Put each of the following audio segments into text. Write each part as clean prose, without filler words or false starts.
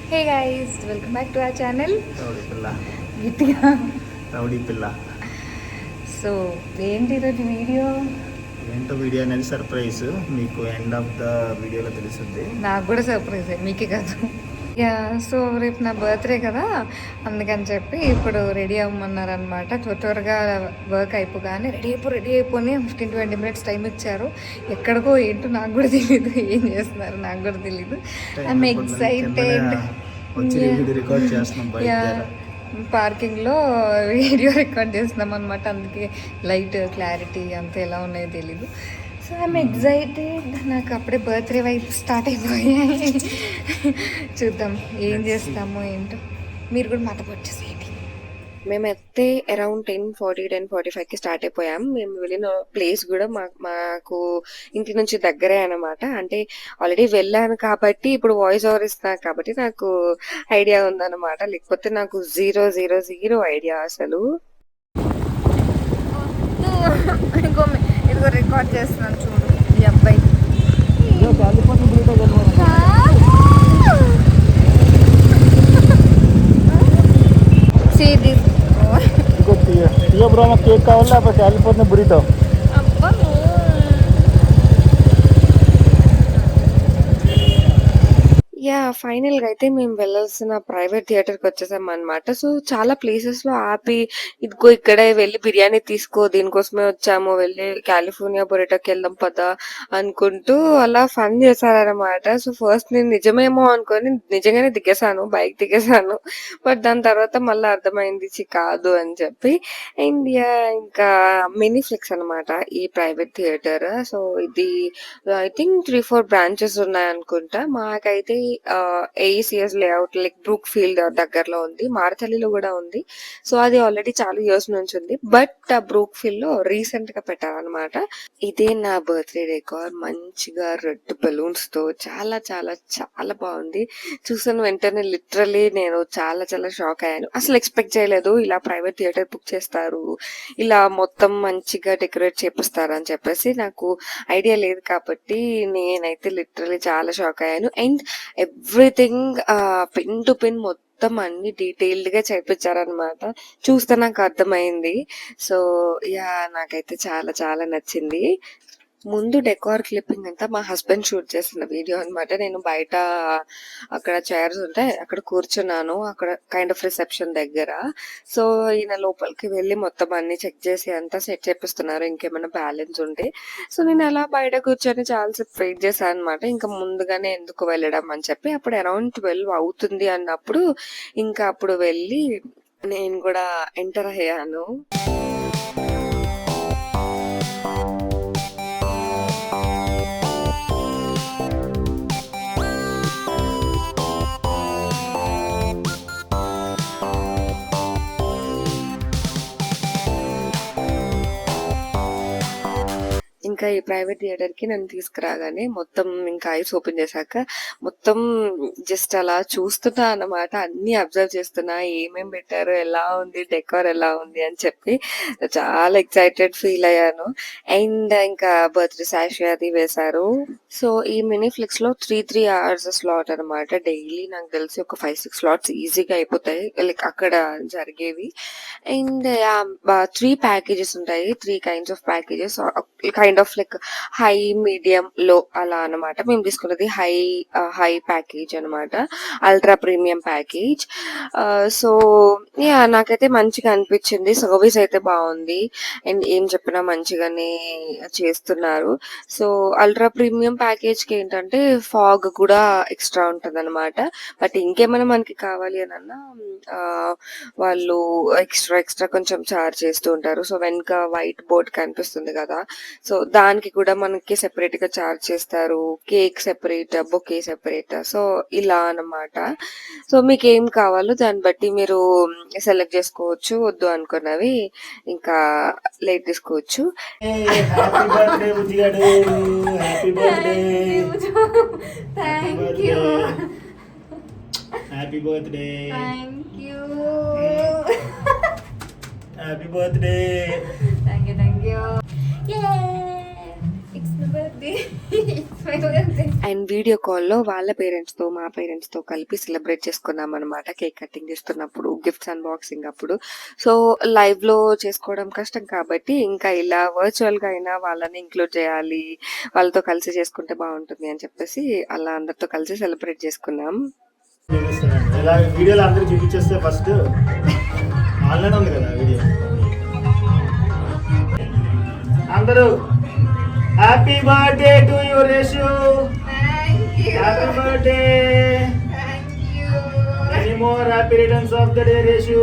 Hey guys, welcome back to our channel rowdy పిల్ల. గట్టిగా. Rowdy పిల్ల. సో ఏంటి ఈరోజు వీడియో? ఏంటో వీడియో అనేది సర్ప్రైజ్, మీకు ఎండ్ ఆఫ్ ద వీడియోలో తెలుస్తుంది. నాకు కూడా సర్ప్రైజ్, మీకే కాదు. యా, సో రేపు నా బర్త్డే కదా, అందుకని చెప్పి ఇప్పుడు రెడీ అవ్వమన్నారు అనమాట. త్వరగా వర్క్ అయిపోగానే రెడీ అయిపోయి 15-20 మినిట్స్ టైం ఇచ్చారు. ఎక్కడికో ఏంటో నాకు కూడా తెలీదు, ఏం చేస్తున్నారు నాకు కూడా తెలీదు. I'm excited. పార్కింగ్లో వీడియో రికార్డ్ చేస్తున్నాం అనమాట, అందుకే లైట్ క్లారిటీ అంతా ఎలా ఉన్నాయో తెలీదు. So I'm excited. నాకు అప్పుడే బర్త్డే వైపు స్టార్ట్ అయిపోయాయి. చూద్దాం ఏం చేస్తామో ఏంటో. మీరు కూడా మాతో వచ్చేసేయండి. మేమైతే అరౌండ్ 10:45కి స్టార్ట్ అయిపోయాం. మేము వెళ్ళిన ప్లేస్ కూడా మాకు ఇంటి నుంచి దగ్గరే అనమాట. అంటే ఆల్రెడీ వెళ్ళాను కాబట్టి ఇప్పుడు వాయిస్ ఓవర్ ఇస్తాను కాబట్టి నాకు ఐడియా ఉందన్నమాట. లేకపోతే నాకు జీరో ఐడియా అసలు. ఇదిగో రికార్డ్ చేస్తున్నాను చూడు ఈ అబ్బాయి. See this. టియో బ్రో, మాకు కేక్ కావాలి లేకపోతే కాలిపోతున్న బురితో. యా, ఫైనల్గా అయితే మేము వెళ్ళాల్సిన ప్రైవేట్ థియేటర్కి వచ్చేసాం అనమాట. సో చాలా ప్లేసెస్లో ఆపి ఇదిగో ఇక్కడే వెళ్ళి బిర్యానీ తీసుకో, దీనికోసమే వచ్చాము, వెళ్ళి కాలిఫోర్నియా బొరేటోకి వెళ్దాం పదా అనుకుంటూ అలా ఫన్ చేశారనమాట. సో ఫస్ట్ నేను నిజమేమో అనుకొని నిజంగానే దిగేశాను, బైక్ దిగేశాను. బట్ దాని తర్వాత మళ్ళీ అర్థమైంది కాదు అని చెప్పి. అండ్ ఇంకా మినీఫ్లెక్స్ అనమాట ఈ ప్రైవేట్ థియేటర్. సో ఇది ఐ థింక్ 3-4 బ్రాంచెస్ ఉన్నాయి అనుకుంటా. మాకైతే ఏఈసిఎస్ లేఅవుట్ లైక్ బ్రూక్ ఫీల్డ్ దగ్గరలో ఉంది, మారతల్లిలో కూడా ఉంది. సో అది ఆల్రెడీ చాలా ఇయర్స్ నుంచి ఉంది, బట్ ఆ బ్రూక్ ఫీల్డ్ లో రీసెంట్ గా పెట్టారనమాట. ఇదే నా బర్త్డే డెకార్, మంచిగా రెడ్ బెలూన్స్ తో చాలా చాలా చాలా బాగుంది. చూసాను వెంటనే లిటరలీ నేను చాలా చాలా షాక్ అయ్యాను. అసలు ఎక్స్పెక్ట్ చేయలేదు ఇలా ప్రైవేట్ థియేటర్ బుక్ చేస్తారు, ఇలా మొత్తం మంచిగా డెకరేట్ చేపిస్తారు అని చెప్పేసి. నాకు ఐడియా లేదు కాబట్టి నేనైతే లిటరలీ చాలా షాక్ అయ్యాను. And everything pin to pin మొత్తం అన్ని డీటెయిల్డ్ గా చేపించారనమాట. చూస్తే నాకు అర్థమైంది. సో నాకైతే చాలా చాలా నచ్చింది. ముందు డెకార్ క్లిప్పింగ్ అంతా మా హస్బెండ్ షూట్ చేసిన వీడియో అనమాట. నేను బయట అక్కడ చైర్స్ ఉంటాయి అక్కడ కూర్చున్నాను, అక్కడ కైండ్ ఆఫ్ రిసెప్షన్ దగ్గర. సో ఈయన లోపలికి వెళ్ళి మొత్తం అన్ని చెక్ చేసి అంతా సెట్ చేపిస్తున్నారు, ఇంకేమైనా బ్యాలెన్స్ ఉంటే. సో నేను అలా బయట కూర్చొని చాలాసేపు వెయిట్ చేశాను అనమాట. ఇంకా ముందుగానే ఎందుకు వెళ్ళడం అని చెప్పి అప్పుడు అరౌండ్ 12 అవుతుంది అన్నప్పుడు ఇంకా అప్పుడు వెళ్ళి నేను కూడా ఎంటర్ అయ్యాను. ఇంకా ఈ ప్రైవేట్ థియేటర్ కి నన్ను తీసుకురాగానే మొత్తం ఇంకా ఐస్ ఓపెన్ చేశాక మొత్తం జస్ట్ అలా చూస్తున్నా అన్నమాట. అన్ని అబ్జర్వ్ చేస్తున్నా, ఏమేం పెట్టారు, ఎలా ఉంది డెకార్, ఎలా ఉంది అని చెప్పి చాలా ఎక్సైటెడ్ ఫీల్ అయ్యాను. అండ్ ఇంకా బర్త్డే సాషి అది వేశారు. సో ఈ మినీఫ్లిక్స్ లో 3 hours స్లాట్ అనమాట. డైలీ నాకు తెలిసి ఒక 5-6 స్లాట్స్ ఈజీగా అయిపోతాయి లైక్ అక్కడ జరిగేవి. అండ్ 3 ప్యాకేజెస్ ఉంటాయి, 3 kinds of packages, kind of like high, medium, లో అలా అనమాట. మేము తీసుకున్నది హై ప్యాకేజ్ అనమాట, అల్ట్రా ప్రీమియం ప్యాకేజ్. సో నాకైతే మంచిగా అనిపించింది. సర్వీస్ అయితే బాగుంది అండ్ ఏం చెప్పినా మంచిగానే చేస్తున్నారు. సో అల్ట్రా ప్రీమియం ప్యాకేజ్ కి ఏంటంటే ఫాగ్ కూడా ఎక్స్ట్రా ఉంటది అనమాట. బట్ ఇంకేమైనా మనకి కావాలి అని అన్నా వాళ్ళు ఎక్స్ట్రా కొంచెం చార్జ్ చేస్తూ ఉంటారు. సో వెనుక వైట్ బోర్డ్ కనిపిస్తుంది కదా, సో దానికి కూడా మనకి సెపరేట్ గా చార్జ్ చేస్తారు. Cake separate, bouquet separate. So ఇలా అన్నమాట. సో మీకు ఏం కావాలో దాన్ని బట్టి మీరు సెలెక్ట్ చేసుకోవచ్చు. వద్దు అనుకున్నవి ఇంకా లేట్ తీసుకోవచ్చు. Happy birthday. Thank you. Happy birthday. Thank you. Yay! It's my birthday. And video కాల్లో వాళ్ళ పేరెంట్స్ తో మా పేరెంట్స్ తో కలిపి సెలబ్రేట్ చేసుకున్నాం అనమాట. కేక్ కటింగ్ చేస్తున్నప్పుడు, గిఫ్ట్స్ అన్బాక్సింగ్ అప్పుడు. సో లైవ్ లో చేసుకోవడం కష్టం కాబట్టి ఇంకా ఇలా వర్చువల్ గా అయినా వాళ్ళని ఇంక్లూడ్ చేయాలి, వాళ్ళతో కలిసి చేసుకుంటే బాగుంటుంది అని చెప్పేసి అలా అందరితో కలిసి సెలబ్రేట్ చేసుకున్నాం. ఇలా వీడియోలో అందరికి చూపించేస్తే ఫస్ట్ ఆన్లైన్ ఉంది కదా వీడియో. అందరూ happy birthday to you Reshu. Happy birthday. Any more happy returns of the day Reshu.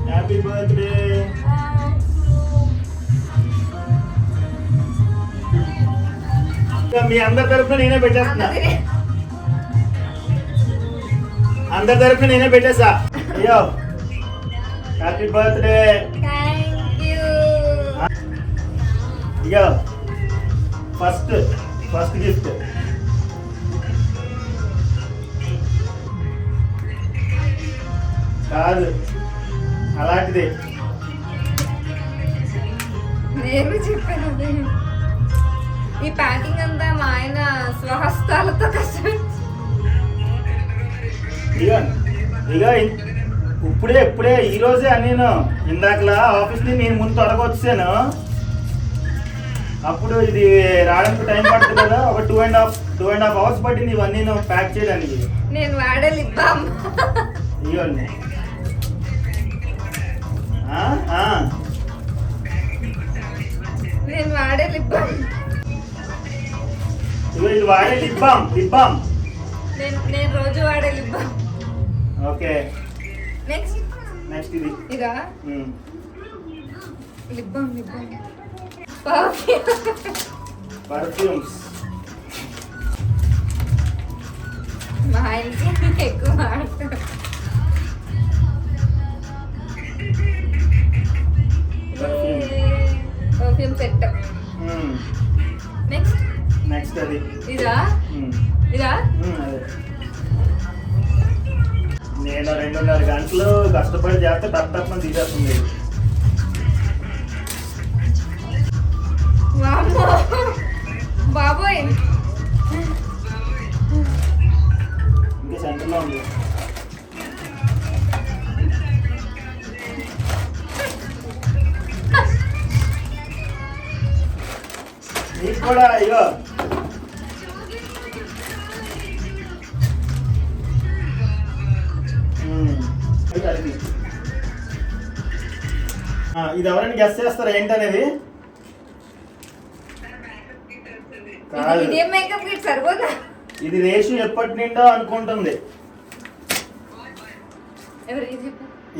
Happy birthday. మీ అందరి తరఫున నేనే పెట్టేస్తున్నా. అందరి తరఫున నేనే పెట్టేసా. అయ్యో హ్యాపీ బర్త్డే. ఇగో ఫస్ట్ గిఫ్ట్. కాదు అలాంటిదే. నేను చెప్పాను అదే. ఈ ప్యాకింగ్ అంతా మా ఆయన స్వహస్తాలతో కష్టం. ఇక ఇప్పుడే ఈ రోజే నేను ఇందాకలా ఆఫీస్ ని నేను ముందు తొడగొచ్చాను. అప్పుడు ఇది రావడానికి టైం పడుతుంది కదా, ఒక 2.5 hours పట్టింది ఇవన్నీ ప్యాక్ చేయడానికి. నేను వాడే లిప్ బామ్. ఇవన్నీ నేను వాడే లిప్ బామ్. ఇది వాడే లిప్ బామ్. నేను రోజు వాడే లిప్ బామ్. ఓకే నెక్స్ట్ ఇది ఇదా లిప్ బామ్. పర్ఫ్యూమ్స్. మా ఆయనకి ఎక్కువ వాడతారు. Perfume set. నెక్స్ట్ అది ఇదా అదే. నేను 2.5 గంటలు కష్టపడి చేస్తే తప్పని తీసేస్తుంది. బాబోయ్ ఇంకా సెంటర్లో ఉంది. నీకు కూడా ఇగో ఇది ఎవరైనా గెస్ చేస్తారా ఏంటనేది? ఇదేం మేకప్ కిట్ సరిపోదా? ఇది రేషు ఎప్పటి నిండో అనుకుంటుంది.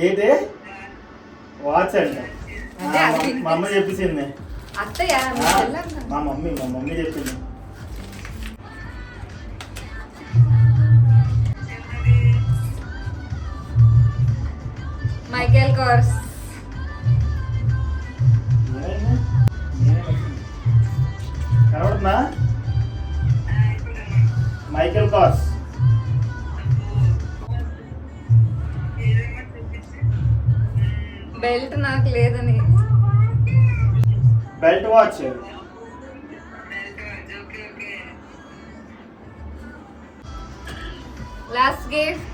ఏంటి వాచ్ అంట. మా అమ్మ చెప్పింది. మా మమ్మీ చెప్పింది. Michael Kors. కనబడుతుందా? Michael Kors. బెల్ట్ నాకు లేదని. Belt watch. Last gift.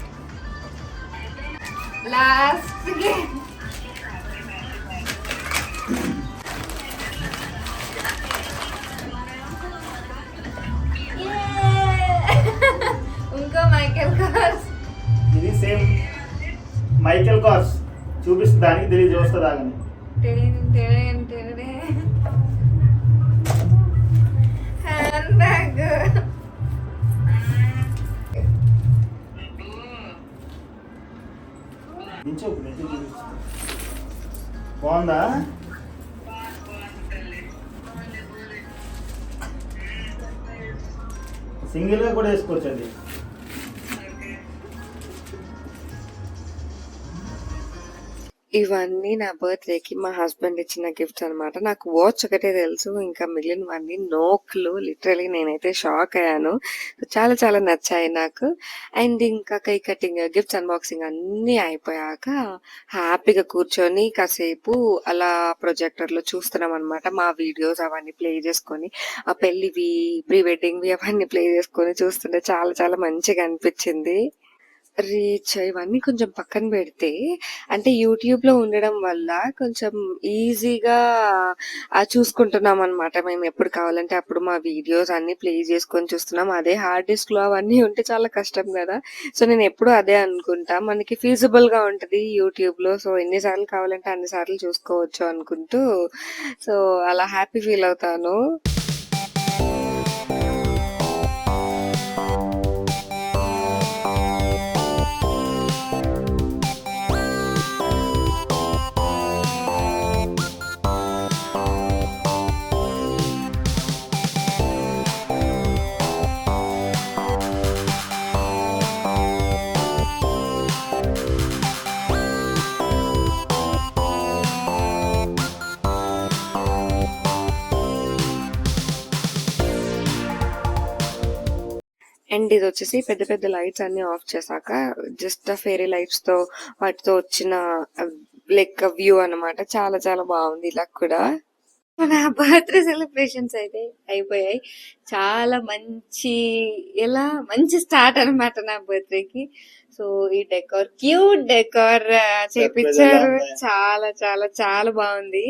ఇంకో మైకేల్ కార్స్. ఇది సేమ్ మైకేల్ కార్స్ చూపిస్తుంది. దానికి తెలియదు చూస్తుంది ఆగని. Hand bag. బాగుందా? సింగిల్ గా కూడా వేసుకోవచ్చండి. ఇవన్నీ నా బర్త్‌డేకి మా హస్బెండ్ ఇచ్చిన గిఫ్ట్స్ అన్నమాట. నాకు వాచ్ ఒకటే తెలుసు. ఇంకా మిగిలినవన్నీ నో క్లూ. లిటరల్లీ నేనైతే షాక్ అయ్యాను. చాలా చాలా నచ్చాయి నాకు. అండ్ ఇంకా కేక్ కటింగ్, గిఫ్ట్స్ అన్బాక్సింగ్ అన్నీ అయిపోయాక హ్యాపీగా కూర్చొని కాసేపు అలా ప్రొజెక్టర్‌లో చూస్తున్నామన్నమాట. మా వీడియోస్ అవన్నీ ప్లే చేసుకొని, ఆ పెళ్ళివి, ప్రీ వెడ్డింగ్‌వి అవన్నీ ప్లే చేసుకొని చూస్తుంటే చాలా చాలా మంచిగా అనిపించింది. రీచ్ ఇవన్నీ కొంచెం పక్కన పెడితే, అంటే యూట్యూబ్‌లో ఉండడం వల్ల కొంచెం ఈజీగా చూసుకుంటున్నామనమాట. మేము ఎప్పుడు కావాలంటే అప్పుడు మా వీడియోస్ అన్నీ ప్లే చేసుకొని చూస్తున్నాం. అదే హార్డ్ డిస్క్‌లో అవన్నీ ఉంటే చాలా కష్టం గదా! సో, నేనెప్పుడూ అదే అనుకుంటా. మనకి ఫీజిబుల్‌గా ఉంటది యూట్యూబ్‌లో. సో, ఎన్ని సార్లు కావాలంటే అన్ని సార్లు చూసుకోవచ్చు అనుకుంటూ, సో, అలా హ్యాపీ ఫీల్ అవుతాను. అండ్ ఇదొచ్చేసి పెద్ద పెద్ద లైట్స్ అన్నీ ఆఫ్ చేశాక జస్ట్ ఫెయిరీ లైట్స్‌తో వాటితో వచ్చిన లైక్ వ్యూ అన్నమాట. చాలా చాలా బావుంది ఇలా కూడా. నా బర్త్‌డే సెలబ్రేషన్స్ అయితే అయిపోయాయి. చాలా మంచి స్టార్ట్ అన్నమాట నా బర్త్‌డేకి. సో, ఈ క్యూట్ డెకార్ చేపిచ్చారు. చాలా చాలా చాలా బావుంది.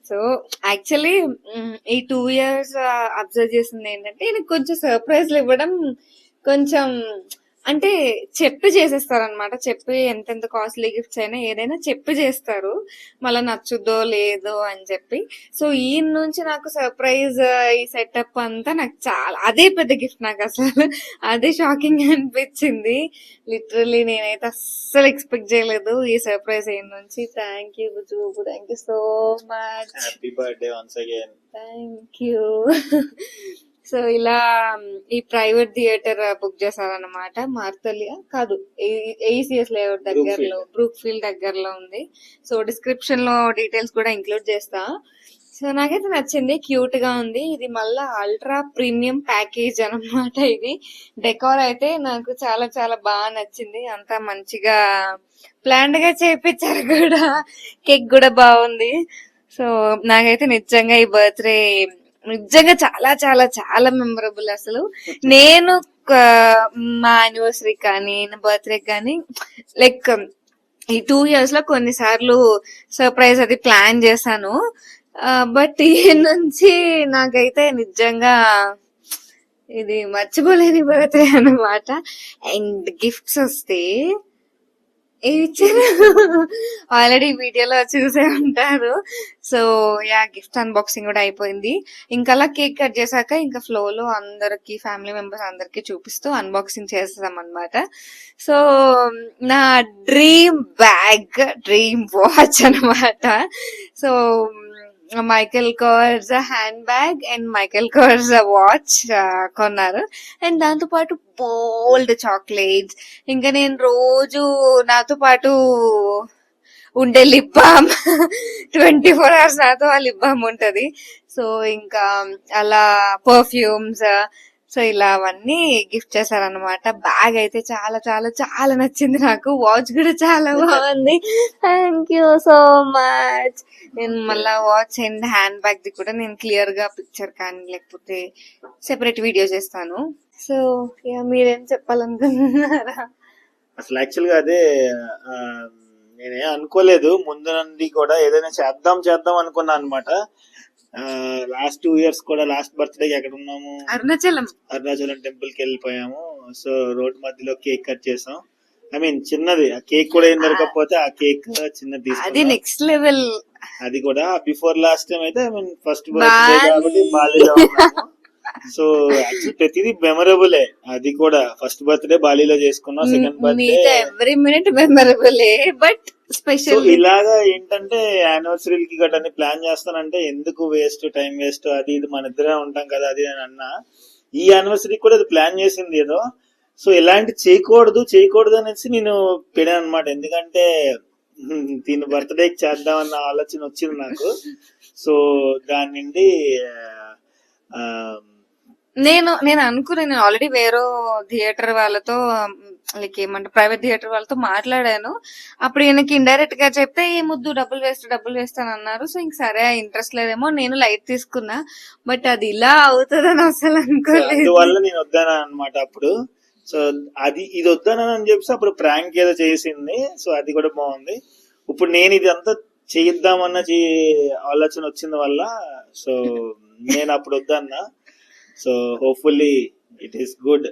సో, యాక్చువల్లీ ఈ 2 ఇయర్స్ అబ్జర్వ్ చేసింది ఏంటంటే, ఈయనకి కొంచెం సర్ప్రైజ్‌లు ఇవ్వడం కొంచెం అంటే చెప్పి చేసేస్తారనమాట. చెప్పి ఎంతెంత కాస్ట్లీ గిఫ్ట్స్ అయినా ఏదైనా చెప్పి చేస్తారు. మళ్ళా నచ్చుద్దో లేదో అని చెప్పి. సో, ఈయన నుంచి నాకు సర్ప్రైజ్ ఈ సెటప్ అంతా నాకు చాలా అదే పెద్ద గిఫ్ట్ నాకు అసలు. అదే షాకింగ్ అనిపించింది. లిటరల్లీ నేనైతే అస్సలు ఎక్స్పెక్ట్ చేయలేదు ఈ సర్ప్రైజ్ ఈయన నుంచి. Thank you Bujju. Thank you so much. Happy birthday once again. Thank you. So, ఇలా ఈ ప్రైవేట్ థియేటర్ బుక్ చేశారన్నమాట. మార్తలియా కాదు, ఏఈసిఎస్ లేఅవుట్ దగ్గరలో, బ్రూక్ ఫీల్డ్ దగ్గరలో ఉంది. సో, డిస్క్రిప్షన్ లో డీటెయిల్స్ కూడా ఇంక్లూడ్ చేస్తా. సో, నాకైతే నచ్చింది, క్యూట్ గా ఉంది. ఇది మళ్ళా అల్ట్రా ప్రీమియం ప్యాకేజ్ అన్నమాట. ఇది డెకార్ అయితే నాకు చాలా చాలా బాగా నచ్చింది. అంతా మంచిగా ప్లాన్డ్ గా చేపించారు కూడా. కేక్ కూడా బాగుంది. సో, నాకైతే నిజంగా ఈ బర్త్డే నిజంగా చాలా చాలా చాలా మెమరబుల్ అసలు. నేను మా యానివర్సరీ కానీ నా బర్త్డే కానీ లైక్ ఈ 2 ఇయర్స్ లో కొన్నిసార్లు సర్ప్రైజ్ అది ప్లాన్ చేశాను. బట్ ఈ నుంచి నాకైతే నిజంగా ఇది మర్చిపోలేని బర్త్డే అన్నమాట. అండ్ గిఫ్ట్స్ వస్తే ఇచ్చారు, ఆల్రెడీ వీడియోలో చూసే ఉంటారు. సో, గిఫ్ట్ అన్బాక్సింగ్ కూడా అయిపోయింది. ఇంకా అలా కేక్ కట్ చేశాక ఇంకా ఫ్లో లో అందరికి ఫ్యామిలీ మెంబర్స్ అందరికి చూపిస్తూ అన్బాక్సింగ్ చేస్తాం అన్నమాట. సో, నా డ్రీమ్ వాచ్ అన్నమాట. So, Michael course hand bag and Michael course watch కొన్నారు. అండ్ దాంతో పాటు బోల్డ్ చాక్లెట్స్. ఇంకా నేను రోజు నాతో పాటు ఉండే లిప్ బామ్ 24 hours నాతో ఆ లిప్ బామ్ ఉంటది. సో, ఇంకా అలా పర్ఫ్యూమ్స్, సో ఇలా అవన్నీ గిఫ్ట్ చేశారనమాట. బ్యాగ్ అయితే చాలా చాలా చాలా నచ్చింది నాకు. వాచ్ కూడా చాలా బాగుంది. Thank you so much. నేను మళ్ళా watch and hand bag the కూడా నేను క్లియర్ గా పిక్చర్ కానీ లేకపోతే సెపరేట్ వీడియో చేస్తాను. సో, మీరేం చెప్పాలనుకుంటున్నారా? అసలు యాక్చువల్ గా అదే నేనే అనుకోలేదు ముందు నుండి కూడా ఏదైనా చేద్దాం అనుకున్నా అనమాట. లాస్ట్ 2 years కూడా లాస్ట్ బర్త్డే ఎక్కడ ఉన్నాము, అరుణాచలం టెంపుల్ కి వెళ్ళిపోయాము. సో, రోడ్ మధ్యలో కేక్ కట్ చేసాం. ఐ మీన్ చిన్నది, ఆ కేక్ కూడా ఏం దొరకకపోతే ఆ కేక్ చిన్నది తీసుకున్నాం. Next level. అది కూడా బిఫోర్ లాస్ట్ టైం అయితే ఐ మీన్ ఫస్ట్ బర్త్డే కాబట్టి బాలీలో ఉన్నాము. సో, యాక్చువల్లీ ప్రతిదీ మెమరబులే. అది కూడా ఫస్ట్ బర్త్డే బాలీలో చేసుకున్నాం, సెకండ్ బర్త్డే ఎవ్రీ మినిట్ మెమరబులే. బట్ స్పెషల్ ఇలాగా ఏంటంటే యానివర్సరీకి గట్రా ప్లాన్ చేస్తానంటే ఎందుకు వేస్ట్, టైం వేస్ట్, అది ఇది మన ఇద్దరే ఉంటాం కదా అది అని అన్నా. ఈ యానివర్సరీ కూడా అది ప్లాన్ చేసింది ఏదో. సో, ఇలాంటి చేయకూడదు అనేసి నేను పెట్టాను అనమాట. ఎందుకంటే దీని బర్త్డే చేద్దామన్న ఆలోచన వచ్చింది నాకు. సో దాని నుండి ఆ, నేను అనుకున్నాను, నేను ఆల్రెడీ వేరే థియేటర్ వాళ్ళతో లైక్ ఏమంటారు ప్రైవేట్ థియేటర్ వాళ్ళతో మాట్లాడాను. అప్పుడు ఈయనకి ఇండైరెక్ట్ గా చెప్తే ఏ ముద్దు డబ్బులు వేస్తాను అన్నారు. సో ఇంక సరే ఇంట్రెస్ట్ లేదేమో నేను లైట్ తీసుకున్నా. బట్ అది ఇలా అవుతుందని అసలు సో అనుకోలేదు. అందువల్ల నేను వద్దాను అనమాట అప్పుడు. సో ఇది వద్దానని చెప్పి అప్పుడు ప్రాంక్ ఏదో చేసింది. సో అది కూడా బాగుంది. ఇప్పుడు నేను ఇది అంతా చేయిద్దామన్న ఆలోచన వచ్చింది వల్ల సో నేను అప్పుడు వద్దన్నా. So hopefully it is good.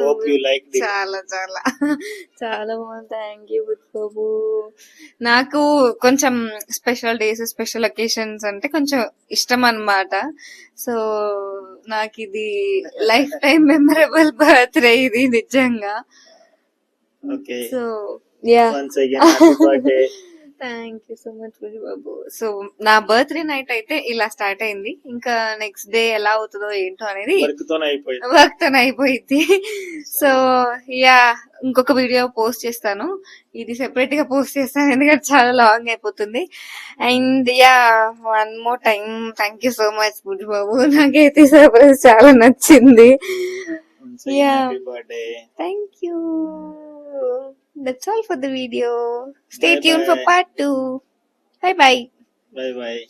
Hope you like the. చాలా చాలా చాలా బాగుంది. థ్యాంక్ యూ బాబు. నాకు కొంచెం స్పెషల్ డేస్ స్పెషల్ అకేషన్స్ అంటే కొంచెం ఇష్టం అన్నమాట. సో నాకు ఇది లైఫ్ టైం మెమరబుల్ బర్త్డే ఇది నిజంగా. Okay, so yeah once again happy birthday. Thank you so much Babu. So నా బర్త్డే నైట్ అయితే ఇలా స్టార్ట్ అయింది. ఇంకా నెక్స్ట్ డే ఎలా అవుతుందో ఏంటో అనేది వర్క్ తోనే అయిపోయింది. వర్క్ తోనే అయిపోయింది. సో యా ఇంకొక వీడియో పోస్ట్ చేస్తాను. ఇది సెపరేట్ గా పోస్ట్ చేస్తాను ఎందుకంటే చాలా లాంగ్ అయిపోతుంది. And ya one more time thank you so much Bujju బాబు. నాకైతే సర్ప్రైజ్ చాలా నచ్చింది. Once again, Yeah. happy birthday. Thank you. That's all for the video. Stay Bye tuned for bye. part 2. Bye bye. Bye bye.